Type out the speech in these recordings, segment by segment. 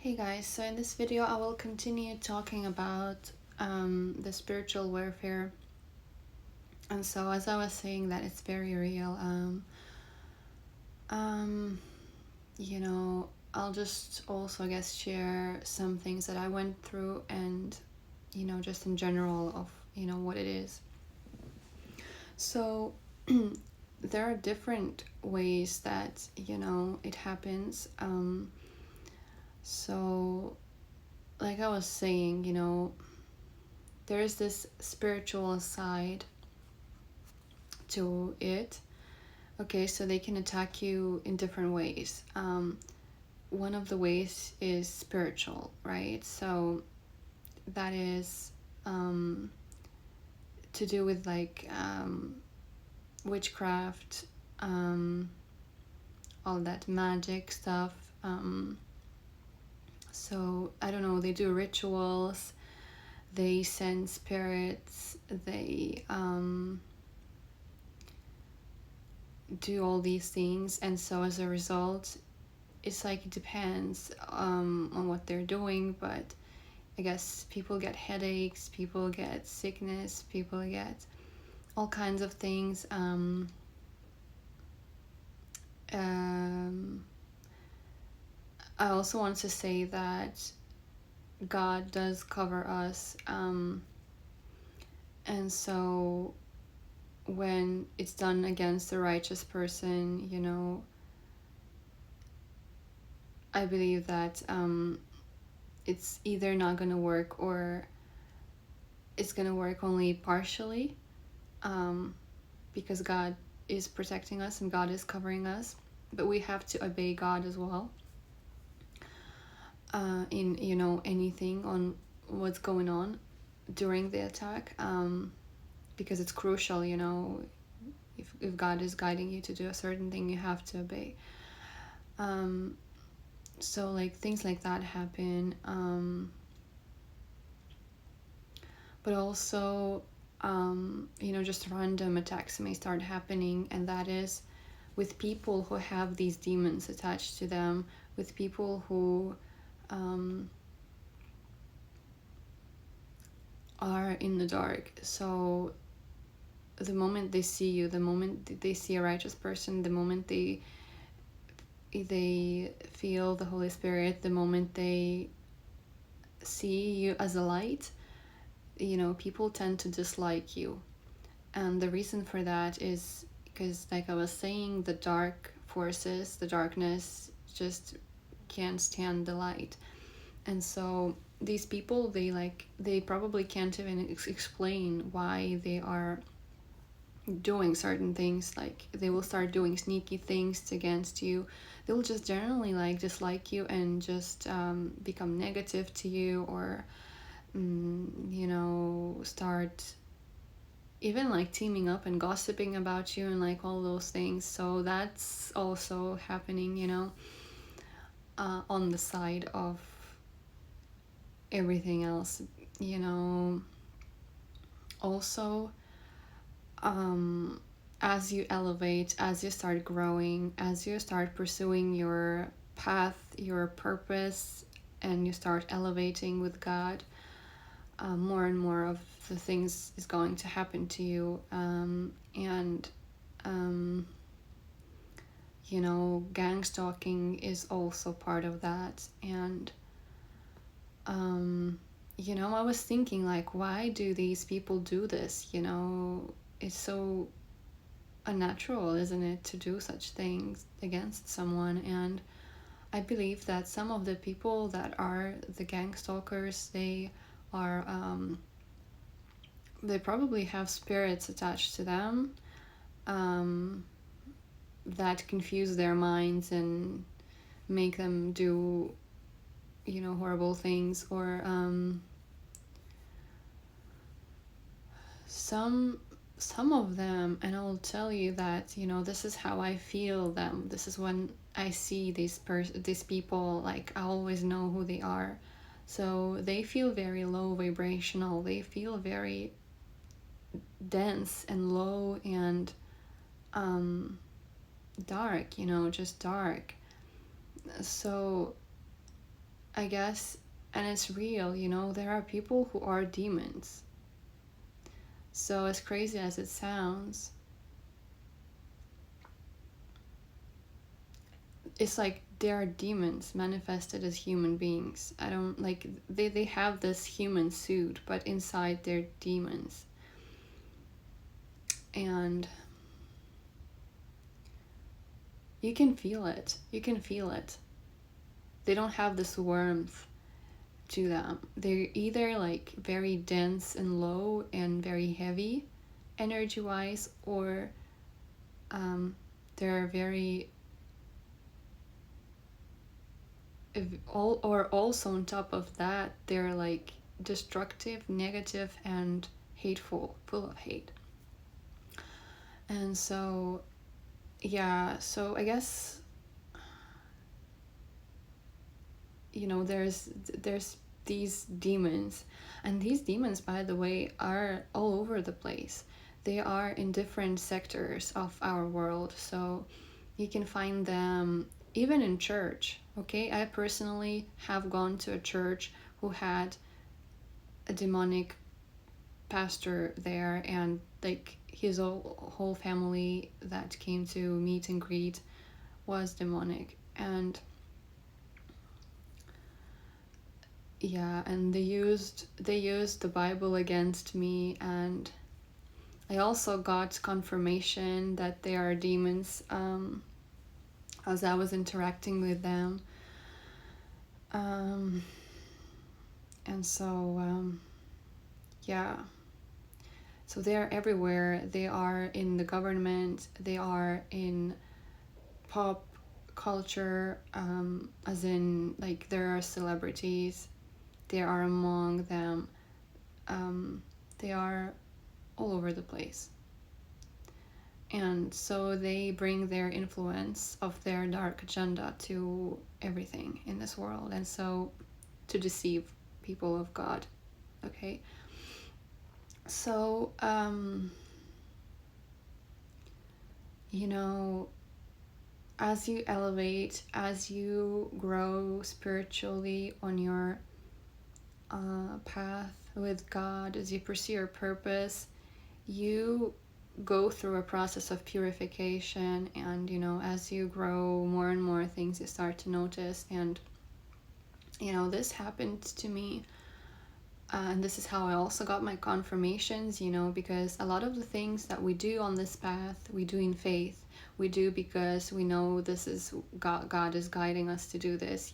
Hey guys, so in this video I will continue talking about the spiritual warfare. And so as I was saying that it's very real, you know, I'll just also share some things that I went through and, just in general of, what it is. So there are different ways that, it happens. So like I was saying, there is this spiritual side to it. Okay, so they can attack you in different ways. One of the ways is spiritual, right? So that is to do with witchcraft, all that magic stuff. So I don't know, they do rituals, they send spirits, they do all these things, and so as a result it's like it depends on what they're doing, but I guess people get headaches, people get sickness, people get all kinds of things. I also want to say that God does cover us, and so when it's done against a righteous person, I believe that it's either not gonna work or it's gonna work only partially, because God is protecting us and God is covering us, but we have to obey God as well in anything on what's going on during the attack, because it's crucial. If God is guiding you to do a certain thing, you have to obey. So like things like that happen, but also just random attacks may start happening, and that is with people who have these demons attached to them, with people who are in the dark. So the moment they see you, the moment they see a righteous person, the moment they feel the Holy Spirit, the moment they see you as a light, people tend to dislike you. And the reason for that is because, like I was saying, the dark forces, the darkness just can't stand the light. And so these people, they probably can't even explain why they are doing certain things. Like they will start doing sneaky things against you. They'll just generally dislike you and just become negative to you, or start even teaming up and gossiping about you and all those things. So that's also happening, on the side of everything else, also, as you elevate, as you start growing, as you start pursuing your path, your purpose, and you start elevating with God, more and more of the things is going to happen to you, and gangstalking is also part of that. And I was thinking, why do these people do this? It's so unnatural, isn't it, to do such things against someone? And I believe that some of the people that are the gangstalkers, they are they probably have spirits attached to them that confuse their minds and make them do horrible things, or some of them. And I'll tell you that this is how I feel them. This is when I see these people, I always know who they are. So they feel very low vibrational, they feel very dense and low and dark, just dark. So I guess, and it's real, there are people who are demons. So, as crazy as it sounds, it's like they are demons manifested as human beings. I don't like, they have this human suit, but inside they're demons. And you can feel it. You can feel it. They don't have this warmth to them. They're either like very dense and low and very heavy energy wise, or they're very or also on top of that they're like destructive, negative, and hateful, full of hate. And so yeah, so I guess there's these demons, and these demons, by the way, are all over the place. They are in different sectors of our world, so you can find them even in church. Okay, I personally have gone to a church who had a demonic pastor there, and like his whole family that came to meet and greet was demonic. And yeah, and they used the Bible against me, and I also got confirmation that they are demons as I was interacting with them. And so yeah, so they are everywhere. They are in the government, they are in pop culture, as in like there are celebrities, they are among them. They are all over the place. And so they bring their influence of their dark agenda to everything in this world, and so to deceive people of God. Okay, so as you elevate, as you grow spiritually on your path with God, as you pursue your purpose, you go through a process of purification. And as you grow more and more things you start to notice. And this happened to me, and this is how I also got my confirmations, because a lot of the things that we do on this path, we do in faith. We do because we know this is God is guiding us to do this,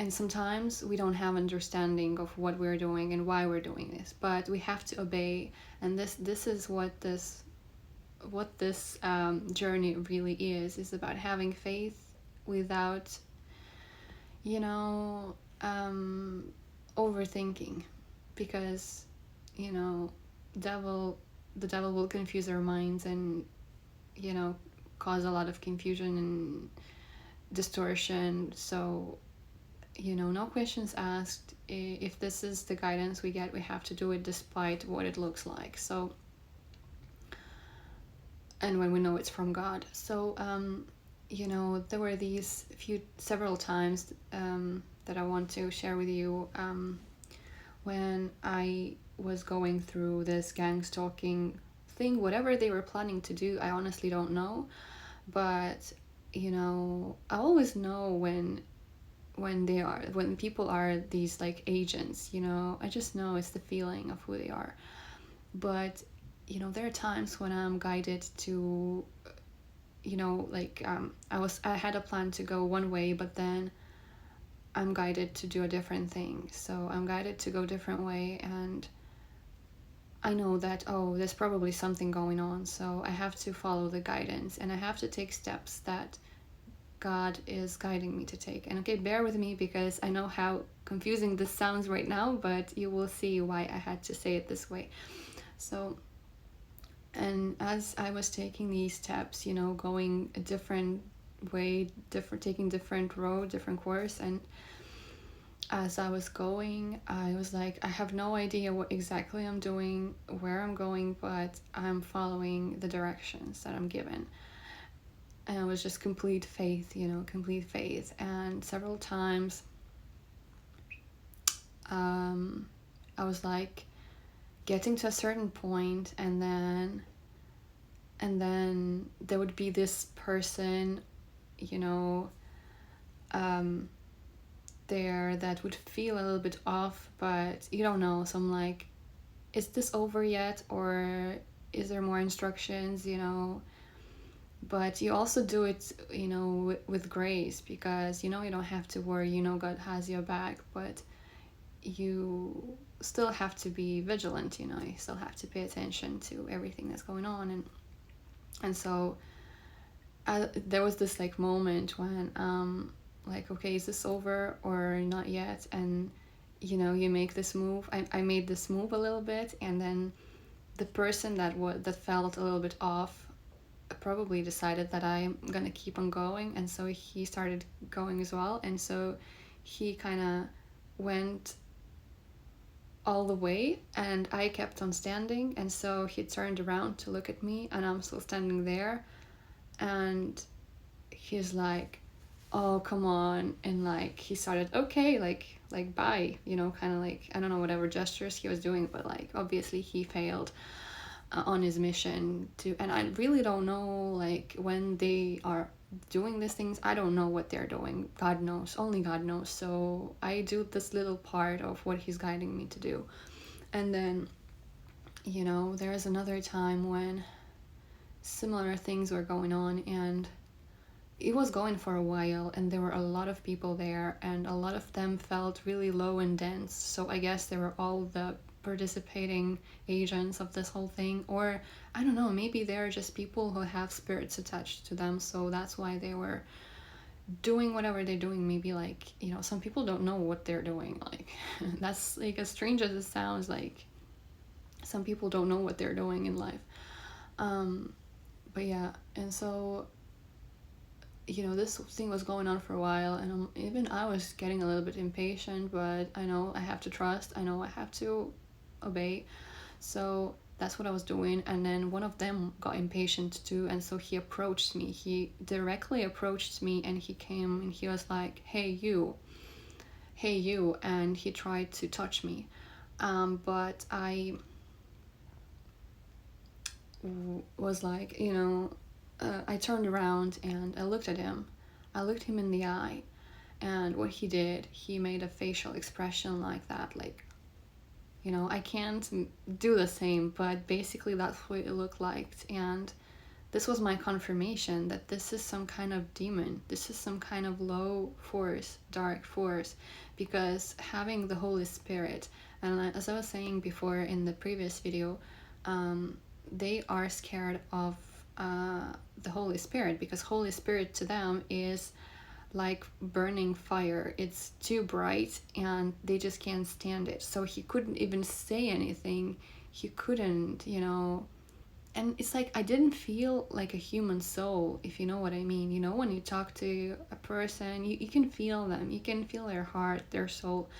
and sometimes we don't have understanding of what we're doing and why we're doing this, but we have to obey. And this is what this journey really is about having faith without overthinking, because devil the devil will confuse our minds and cause a lot of confusion and distortion. So no questions asked. If this is the guidance we get, we have to do it despite what it looks like. So, and when we know it's from God. So there were these several times that I want to share with you, when I was going through this gangstalking thing. Whatever they were planning to do, I honestly don't know. But I always know when people are these like agents. I just know, it's the feeling of who they are. But there are times when I'm guided to I had a plan to go one way, but then I'm guided to do a different thing. So I'm guided to go a different way, and I know that, there's probably something going on, so I have to follow the guidance, and I have to take steps that God is guiding me to take. And okay, bear with me, because I know how confusing this sounds right now, but you will see why I had to say it this way. So, and as I was taking these steps, going a different way, taking different road, different course, and as I was going, I was like, I have no idea what exactly I'm doing, where I'm going, but I'm following the directions that I'm given. and it was just complete faith, complete faith. And several times I was like getting to a certain point, and then there would be this person, there that would feel a little bit off, but you don't know. So I'm like, is this over yet, or is there more instructions, But you also do it, with grace, because, you don't have to worry, God has your back, but you still have to be vigilant, you still have to pay attention to everything that's going on. And so there was this like moment when like, okay, is this over or not yet? And you make this move. I made this move a little bit, and then the person that felt a little bit off probably decided that I'm gonna keep on going, and so he started going as well. And so he kind of went all the way, and I kept on standing, and so he turned around to look at me, and I'm still standing there, and he's like, oh, come on. And like he started, okay, like bye, kind of like, I don't know, whatever gestures he was doing, but like obviously he failed on his mission to. And I really don't know, like, when they are doing these things, I don't know what they're doing. God knows, only God knows. So I do this little part of what he's guiding me to do. And then there's another time when similar things were going on, and it was going for a while, and there were a lot of people there, and a lot of them felt really low and dense. So I guess they were all the participating agents of this whole thing, or I don't know, maybe they're just people who have spirits attached to them, so that's why they were doing whatever they're doing. Maybe like, some people don't know what they're doing, like that's like, as strange as it sounds, like some people don't know what they're doing in life. But yeah, and so this thing was going on for a while, and I was getting a little bit impatient, but I know I have to trust, I know I have to obey. So that's what I was doing. And then one of them got impatient too, and so he approached me. He directly approached me, and he came and he was like, hey you, and he tried to touch me. But I was like, I turned around and I looked at him. I looked him in the eye, and what he did, he made a facial expression like that, like, I can't do the same, but basically that's what it looked like. And this was my confirmation that this is some kind of demon. This is some kind of low force, dark force, because having the Holy Spirit, and as I was saying before in the previous video, they are scared of the Holy Spirit, because Holy Spirit to them is like burning fire. It's too bright and they just can't stand it. So he couldn't even say anything. He couldn't, and it's like I didn't feel like a human soul, if you know what I mean. When you talk to a person, you can feel them, you can feel their heart, their soul.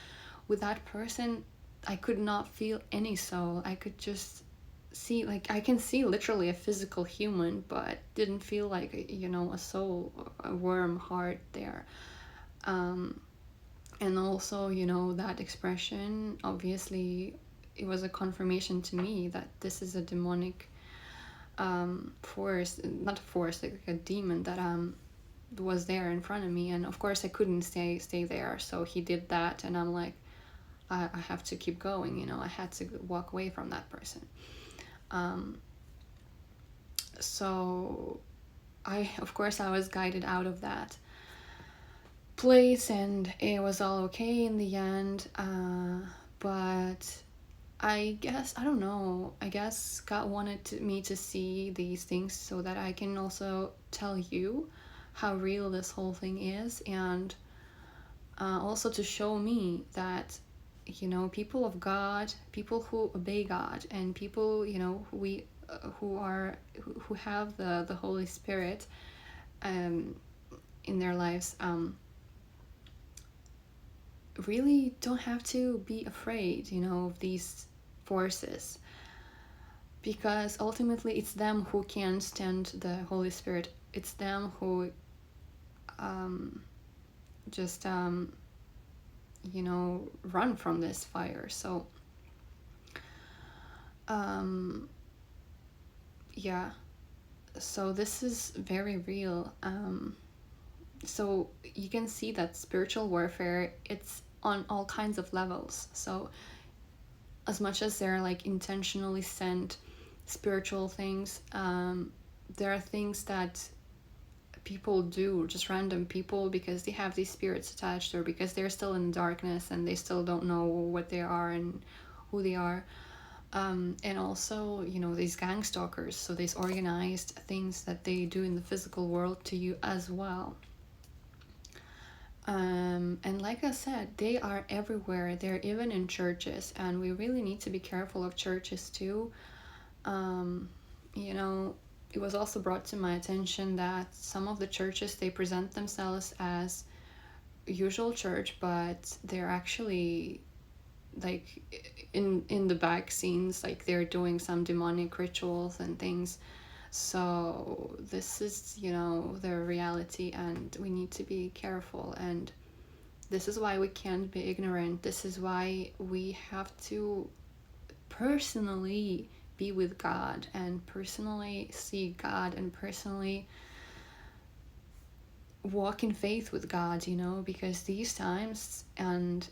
With that person, I could not feel any soul. I could just see, like, I can see literally a physical human, but didn't feel like a soul, a warm heart there. And also, that expression, obviously it was a confirmation to me that this is a demonic force, not a force, like a demon that was there in front of me. And of course I couldn't stay there, so he did that, and I'm like, I have to keep going, I had to walk away from that person. So I was guided out of that place, and it was all okay in the end. But I guess, I don't know, I guess God wanted me to see these things so that I can also tell you how real this whole thing is, and also to show me that people of God, people who obey God, and people who have the Holy Spirit in their lives, really don't have to be afraid of these forces, because ultimately it's them who can stand the Holy Spirit it's them who just run from this fire. So yeah, so this is very real. So you can see that spiritual warfare, it's on all kinds of levels. So as much as they're like intentionally sent spiritual things, there are things that people do, just random people, because they have these spirits attached, or because they're still in darkness and they still don't know what they are and who they are. And also, these gang stalkers, so these organized things that they do in the physical world to you as well. And like I said, they are everywhere. They're even in churches, and we really need to be careful of churches too. It was also brought to my attention that some of the churches, they present themselves as usual church, but they're actually like in the back scenes, like they're doing some demonic rituals and things. So this is their reality, and we need to be careful. And this is why we can't be ignorant. This is why we have to personally be with God and personally see God and personally walk in faith with God, because these times, and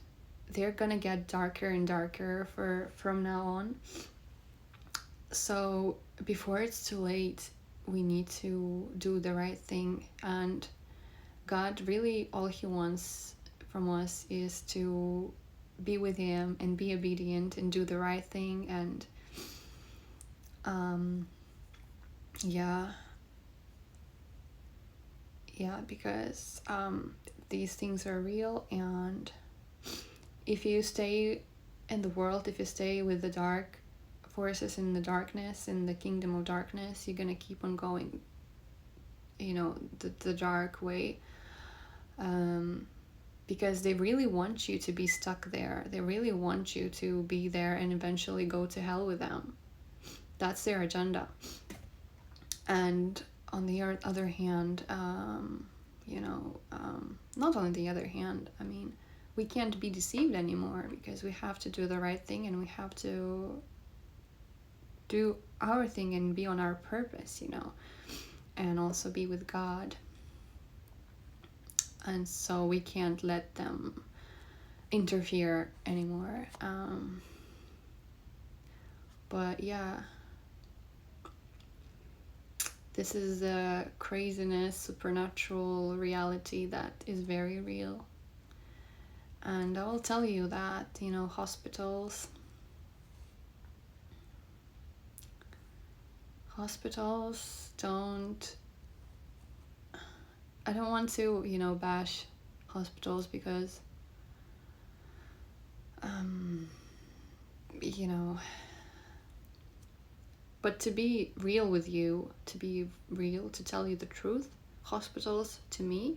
they're gonna get darker and darker from now on. So before it's too late, we need to do the right thing. And God, really, all he wants from us is to be with him and be obedient and do the right thing. And because these things are real. And if you stay in the world, if you stay with the dark forces in the darkness, in the kingdom of darkness, you're gonna keep on going the dark way, because they really want you to be stuck there. They really want you to be there and eventually go to hell with them. That's their agenda. And on the other hand, not on the other hand, I mean, we can't be deceived anymore, because we have to do the right thing, and we have to do our thing and be on our purpose, and also be with God. And so we can't let them interfere anymore. But yeah, this is a craziness, supernatural reality that is very real. And I will tell you that, hospitals don't, I don't want to, bash hospitals, because, but to be real with you, to tell you the truth, hospitals, to me,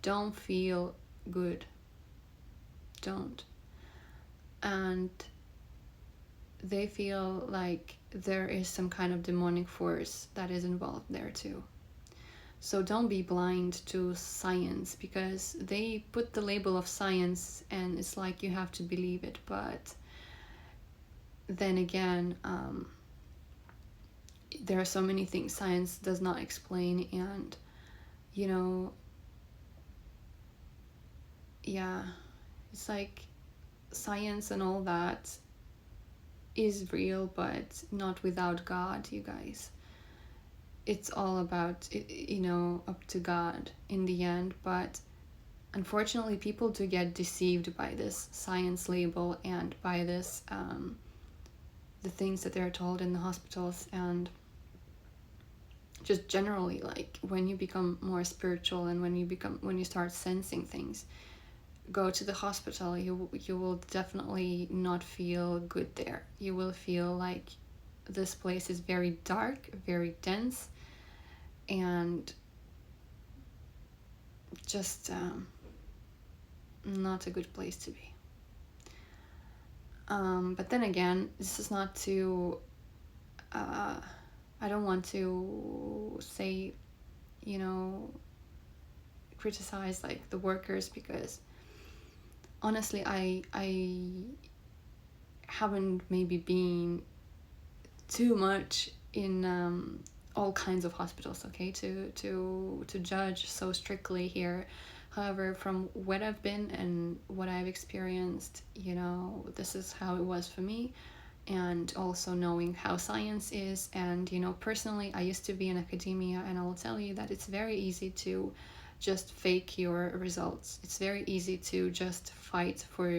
don't feel good. Don't. And they feel like there is some kind of demonic force that is involved there too. So don't be blind to science, because they put the label of science and it's like you have to believe it. But then again, there are so many things science does not explain. And it's like science and all that is real, but not without God, you guys. It's all about, up to God in the end. But unfortunately, people do get deceived by this science label and by this, the things that they're told in the hospitals. And just generally, like, when you become more spiritual and when you start sensing things, go to the hospital, you will definitely not feel good there. You will feel like this place is very dark, very dense, and just not a good place to be. But then again, this is not to, I don't want to say, you know, criticize like the workers, because honestly I haven't maybe been too much in all kinds of hospitals, okay, to judge so strictly here. However, from what I've been and what I've experienced, you know, this is how it was for me. And also knowing how science is, and you know, personally I used to be in academia, and I will tell you that it's very easy to just fake your results. It's very easy to just fight for,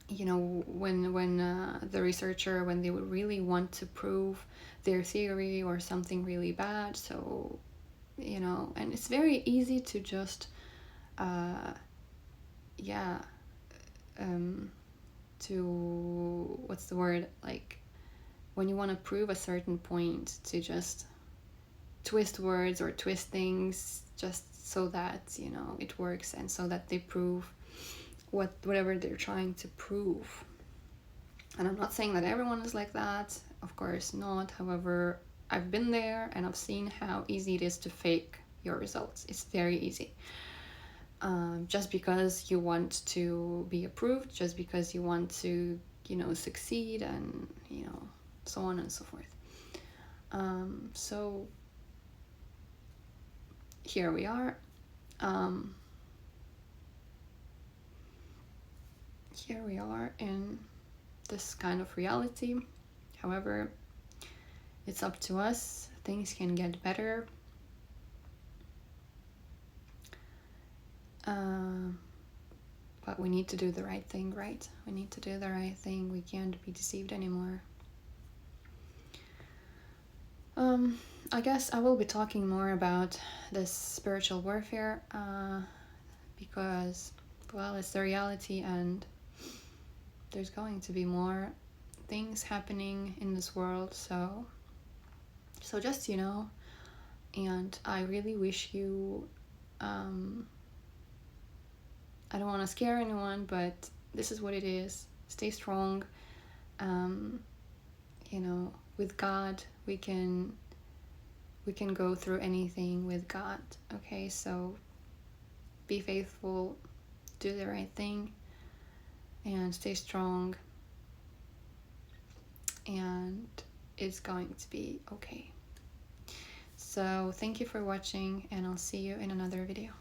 you know, when the researcher, when they would really want to prove their theory or something really bad. So, you know, and it's very easy to just yeah to, what's the word, like when you want to prove a certain point, to just twist words or twist things just so that, you know, it works, and so that they prove whatever they're trying to prove. And I'm not saying that everyone is like that, of course not. However, I've been there and I've seen how easy it is to fake your results. It's very easy. Just because you want to be approved, just because you want to, you know, succeed, and, you know, so on and so forth. So here we are. Here we are in this kind of reality. However, it's up to us. Things can get better. But we need to do the right thing, right? We need to do the right thing. We can't be deceived anymore. I guess I will be talking more about this spiritual warfare, because, well, it's the reality, and there's going to be more things happening in this world. So just, you know, and I really wish you, I don't want to scare anyone, but this is what it is. Stay strong. You know, with God, we can go through anything with God. Okay, so be faithful, do the right thing, and stay strong. And it's going to be okay. So thank you for watching, and I'll see you in another video.